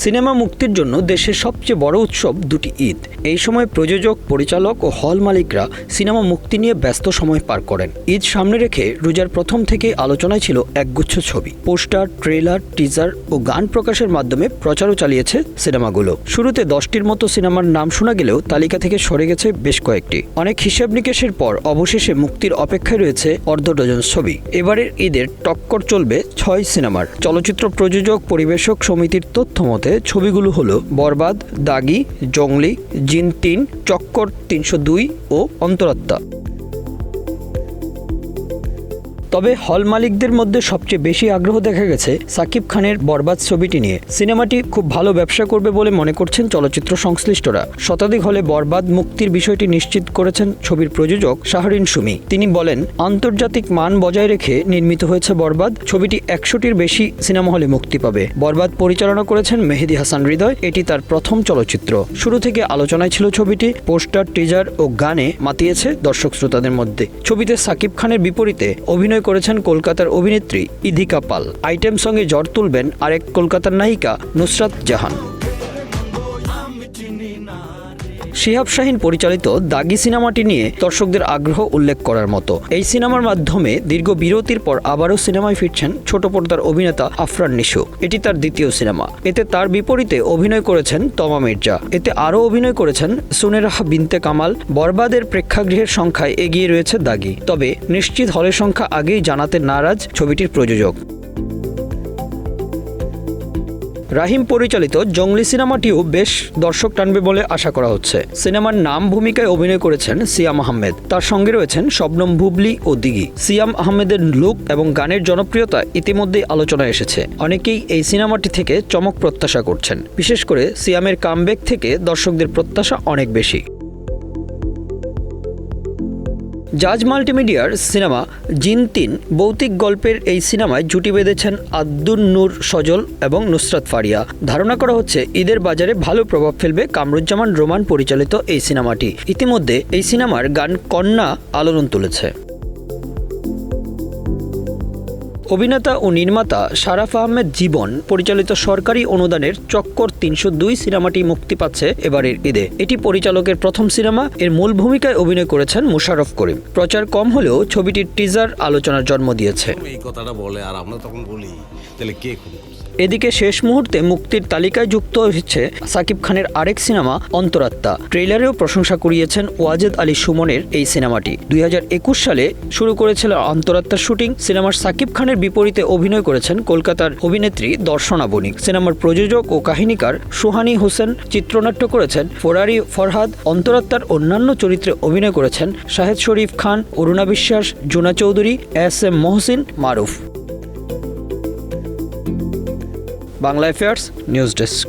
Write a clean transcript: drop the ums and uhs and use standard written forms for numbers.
Cinema মুক্তির জন্য দেশের সবচেয়ে বড় উৎসব দুটি ঈদ। এই সময় প্রযোজক, পরিচালক ও হল মালিকরা সিনেমা মুক্তি নিয়ে ব্যস্ত সময় পার করেন। ঈদ সামনে রেখে রোজার প্রথম থেকেই আলোচনায় ছিল একগুচ্ছ ছবি, পোস্টার, ট্রেলার, টিজার ও গান প্রকাশের মাধ্যমে প্রচারও চালিয়েছে সিনেমাগুলো। শুরুতে 10টির মতো সিনেমার নাম শোনা গেলেও তালিকা থেকে সরে গেছে বেশ কয়েকটি। অনেক হিসাব নিকেশের পর অবশেষে মুক্তির অপেক্ষায় রয়েছে অর্ধ ডজন ছবি। এবারের ঈদের টক্কর চলবে 6 সিনেমার। চলচ্চিত্র প্রযোজক পরিবেশক সমিতির তথ্য মতে ছবিগুলো হলো বরবাদ, দাগি, জংলি, জিন 3, চক্কর 302 ও অন্তরাত্মা। তবে হল মালিকদের মধ্যে সবচেয়ে বেশি আগ্রহ দেখা গেছে সাকিব খানের বরবাদ ছবিটি নিয়ে। সিনেমাটি খুব ভালো ব্যবসা করবে বলে মনে করছেন চলচ্চিত্র সংশ্লিষ্টরা। শতাধিক হলে বরবাদ মুক্তির বিষয়টি নিশ্চিত করেছেন ছবির প্রযোজক শাহরিন সুমি। তিনি বলেন, আন্তর্জাতিক মান বজায় রেখে নির্মিত হয়েছে বরবাদ। ছবিটি 100টির বেশি সিনেমা হলে মুক্তি পাবে। বরবাদ পরিচালনা করেছেন মেহেদী হাসান হৃদয়। এটি তার প্রথম চলচ্চিত্র। শুরু থেকে আলোচনায় ছিল ছবিটি। পোস্টার, টিজার ও গানে মাতিয়েছে দর্শক শ্রোতাদের মধ্যে। ছবিতে সাকিব খানের বিপরীতে অভিনয় করেছেন কলকাতার অভিনেত্রী ইধিকা পাল। আইটেম সঙ্গে জ্বর তুলবেন আরেক কলকাতার নায়িকা নুসরাত জাহান। শিহাব শাহীন পরিচালিত দাগি সিনেমাটি নিয়ে দর্শকদের আগ্রহ উল্লেখ করার মতো। এই সিনেমার মাধ্যমে দীর্ঘ বিরতির পর আবারও সিনেমায় ফিরছেন ছোট পর্দার অভিনেতা আফরান নিশো। এটি তার দ্বিতীয় সিনেমা। এতে তার বিপরীতে অভিনয় করেছেন তমা মির্জা। এতে আরও অভিনয় করেছেন সুনেরাহ বিনতে কামাল। বরবাদের প্রেক্ষাগৃহের সংখ্যায় এগিয়ে রয়েছে দাগি। তবে নিশ্চিত হলের সংখ্যা আগেই জানাতে নারাজ ছবিটির প্রযোজক। রাহিম পরিচালিত জংলি সিনেমাটিও বেশ দর্শক টানবে বলে আশা করা হচ্ছে। সিনেমার নাম ভূমিকায় অভিনয় করেছেন সিয়াম আহমেদ। তার সঙ্গে রয়েছেন শবনম বুবলি ও দিঘি। সিয়াম আহমেদের লুক এবং গানের জনপ্রিয়তা ইতিমধ্যেই আলোচনায় এসেছে। অনেকেই এই সিনেমাটি থেকে চমক প্রত্যাশা করছেন। বিশেষ করে সিয়ামের কামব্যাক থেকে দর্শকদের প্রত্যাশা অনেক বেশি। জাজ মাল্টিমিডিয়ার সিনেমা জিন 3 ভৌতিক গল্পের এই সিনেমায় জুটি বেঁধেছেন আব্দুন নূর সজল এবং নুসরাত ফারিয়া। ধারণা করা হচ্ছে ঈদের বাজারে ভালো প্রভাব ফেলবে কামরুজ্জামান রোমান পরিচালিত এই সিনেমাটি। ইতিমধ্যে এই সিনেমার গান কন্যা আলোড়ন তুলেছে। অভিনেতা ও নির্মাতা শারাফ আহমেদ জীবন পরিচালিত সরকারি অনুদানের চক্কর 302 সিনেমাটি মুক্তি পাচ্ছে এবারের ঈদে। এটি পরিচালকের প্রথম সিনেমা। এর মূল ভূমিকায় অভিনয় করেছেন মোশাররফ করিম। প্রচার কম হলেও ছবিটির টিজার আলোচনার জন্ম দিয়েছে। এই কথাটা বলে আর আমরা তখন বলি তাহলে কে খুন করছে। এদিকে শেষ মুহূর্তে মুক্তির তালিকায় যুক্ত হচ্ছে সাকিব খানের আরেক সিনেমা অন্তরাত্মা। ট্রেলারেও প্রশংসা কুড়িয়েছেন ওয়াজেদ আলী সুমনের এই সিনেমাটি। 2021 সালে শুরু করেছিল অন্তরাত্মার শুটিং। সিনেমার সাকিব খানের বিপরীতে অভিনয় করেছেন কলকাতার অভিনেত্রী দর্শনা বণিক। সিনেমার প্রযোজক ও কাহিনীকার সুহানী হোসেন। চিত্রনাট্য করেছেন ফরারি ফরহাদ। অন্তরাত্মার অন্যান্য চরিত্রে অভিনয় করেছেন শাহেদ শরীফ Khan, Aruna Biswas, Juna Chowdhury, S M. Mohsin, Maruf. Bangla affairs news desk.